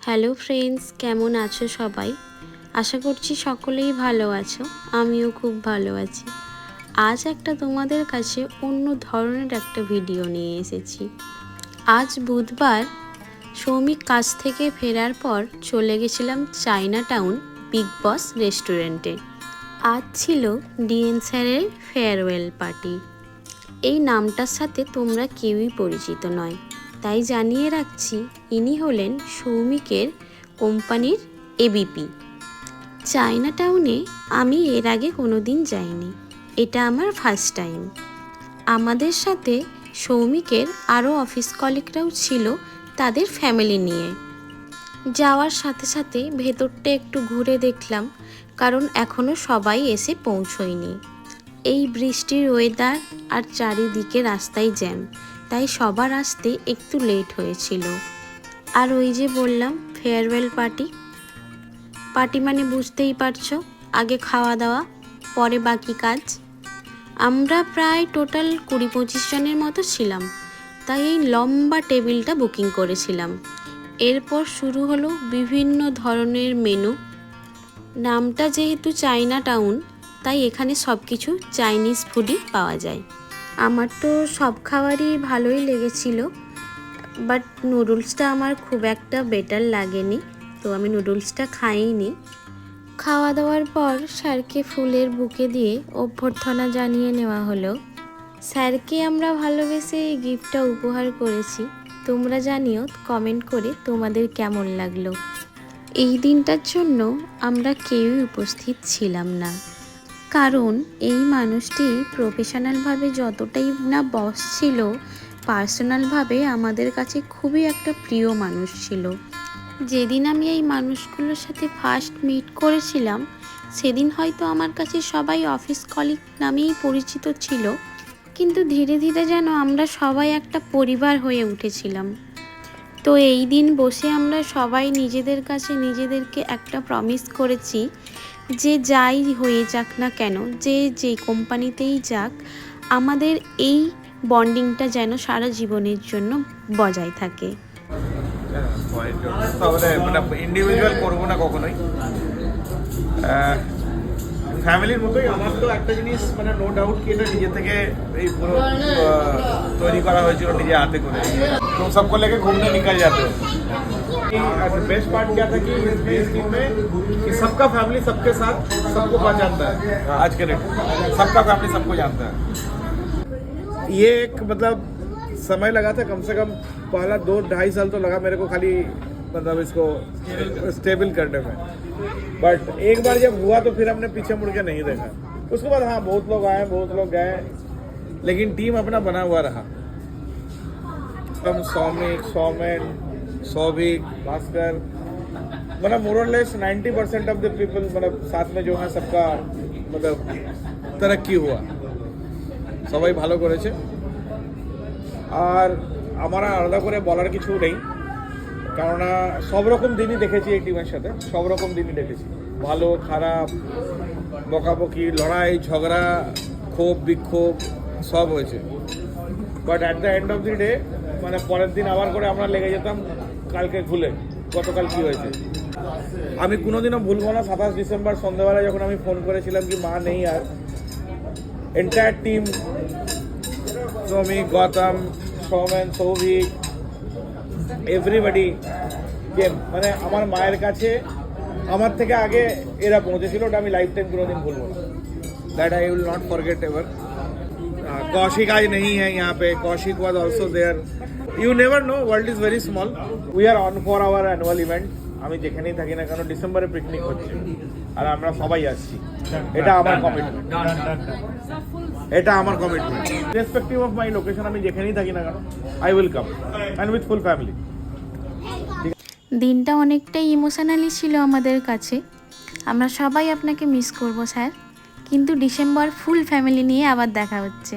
Hello friends, কেমন আছো সবাই? আশা করছি সকলেই ভালো আছো। আমিও খুব ভালো আছি। আজ একটা তোমাদের কাছে অন্য ধরনের একটা ভিডিও নিয়ে এসেছি। আজ বুধবার সৌমিক কাজ থেকে ফেরার পর চলে গেছিলাম চায়না টাউন বিগ বস রেস্টুরেন্টে। আজ ছিল ডিএন স্যারের ফেয়ারওয়েল পার্টি। এই নামটার সাথে তোমরা কেউই পরিচিত নয়, তাই জানিয়ে রাখছি, ইনি হলেন সৌমিকের কোম্পানির এবিপি। চায়না টাউনে আমি এর আগে কোনো দিন যাইনি, এটা আমার ফার্স্ট টাইম। আমাদের সাথে সৌমিকের আরও অফিস কলিগরাও ছিল তাদের ফ্যামিলি নিয়ে। যাওয়ার সাথে সাথে ভেতরটা একটু ঘুরে দেখলাম, কারণ এখনও সবাই এসে পৌঁছয়নি। এই বৃষ্টির ওয়েদার আর চারিদিকে রাস্তায় জ্যাম, তাই সবার আসতে একটু লেট হয়েছিল। আর ওই যে বললাম ফেয়ারওয়েল পার্টি মানে বুঝতেই পারছো, আগে খাওয়া দাওয়া, পরে বাকি কাজ। আমরা প্রায় টোটাল 20-25 জনের মতো ছিলাম, তাই এই লম্বা টেবিলটা বুকিং করেছিলাম। এরপর শুরু হলো বিভিন্ন ধরনের মেনু। নামটা যেহেতু চায়না টাউন, তাই এখানে সব কিছু চাইনিজ ফুডই পাওয়া যায়। আমার তো সব খাবারই ভালোই লেগেছিল, বাট নুডলসটা আমার খুব একটা বেটার লাগেনি, তো আমি নুডলসটা খাইনি। খাওয়া দাওয়ার পর স্যারকে ফুলের বুকে দিয়ে অভ্যর্থনা জানিয়ে নেওয়া হলো। স্যারকে আমরা ভালোবেসে এই গিফটটা উপহার করেছি। তোমরা জানিও কমেন্ট করে তোমাদের কেমন লাগলো। এই দিনটার জন্য আমরা কেউই উপস্থিত ছিলাম না, কারণ এই মানুষটি প্রফেশনালভাবে যতটাই না বস ছিল, পার্সোনালভাবে আমাদের কাছে খুবই একটা প্রিয় মানুষ ছিল। যেদিন আমি এই মানুষগুলোর সাথে ফার্স্ট মিট করেছিলাম, সেদিন হয়তো আমার কাছে সবাই অফিস কলিগ নামেই পরিচিত ছিল, কিন্তু ধীরে ধীরে যেন আমরা সবাই একটা পরিবার হয়ে উঠেছিলাম। তো এই দিন বসে আমরা সবাই নিজেদের কাছে নিজেদেরকে একটা প্রমিস করেছি যে যাই হয়ে যাক না কেন, যে কোম্পানিতেই যাক, আমাদের এই বন্ডিংটা যেন সারা জীবনের জন্য বজায় থাকে। ইন্ডিভিজুয়াল করবো না কখনোই, ফ্যামিলির মতোই। আমার তো একটা জিনিস মানে নো ডাউট কি এটা নিজে থেকে এই পুরো তৈরি করা হয়েছিল নিজে হাতে করে। তো सबको लेके घूमने निकल जाते हो। बेस्ट पार्ट क्या था कि इस टीम में कि सबका फैमिली सबके साथ सबको पहचानता है। आज के डेट सबका फैमिली सबको जानता है। ये एक मतलब समय लगा था, कम से कम पहला 2-2.5 साल तो लगा मेरे को खाली मतलब इसको स्टेबल करने में। बट एक बार जब हुआ तो फिर हमने पीछे मुड़ के नहीं देखा। उसके बाद हाँ, बहुत लोग आए, बहुत लोग गए, लेकिन टीम अपना बना हुआ रहा। सौमिक, सौमेन, सौभिक, भास्कर, मतलब मोरलेस 90% ऑफ द पीपल मतलब साथ में जो है सबका मतलब तरक्की हुआ, সবাই ভালো করেছে। আর আমরা আলাদা করে বলার কিছু নেই, কেননা সব রকম দিনই দেখেছি এই টিমের সাথে, সব রকম দিনই দেখেছি, ভালো খারাপ, বকাবকি, লড়াই ঝগড়া, ক্ষোভ বিক্ষোভ সব হয়েছে। But at the end of the day মানে পরের দিন আবার করে আমরা লেগে যেতাম কালকে ভুলে গতকাল কী হয়েছে। আমি কোনোদিনও ভুলবো না 27 ডিসেম্বর সন্ধ্যাবেলায় যখন আমি ফোন করেছিলাম কি মা নেই, আর entire team Soumik, Gautam, Soumen, Souvik, everybody came, মানে আমার মায়ের কাছে আমার থেকে আগে এরা পৌঁছেছিল। ওটা আমি লাইফ টাইম কোনোদিন ভুলবো না। That I will not forget ever. Kaushik आज नहीं है यहाँ पे, Kaushik was also there. You never know, world is very small. We are on for our annual event. আমি যেখানেই থাকি না কেন ডিসেম্বরে পিকনিক হচ্ছে আর আমরা সবাই আসছি, এটা আমার কমিটমেন্ট, এটা আমার commitment. Respective of my location, আমি যেখানেই থাকি না কেন I will come and with full family. দিনটা অনেকটাই ইমোশনালি ছিল আমাদের কাছে। আমরা সবাই আপনাকে মিস করব স্যার, কিন্তু ডিসেম্বর ফুল ফ্যামিলি নিয়ে আবার দেখা হচ্ছে।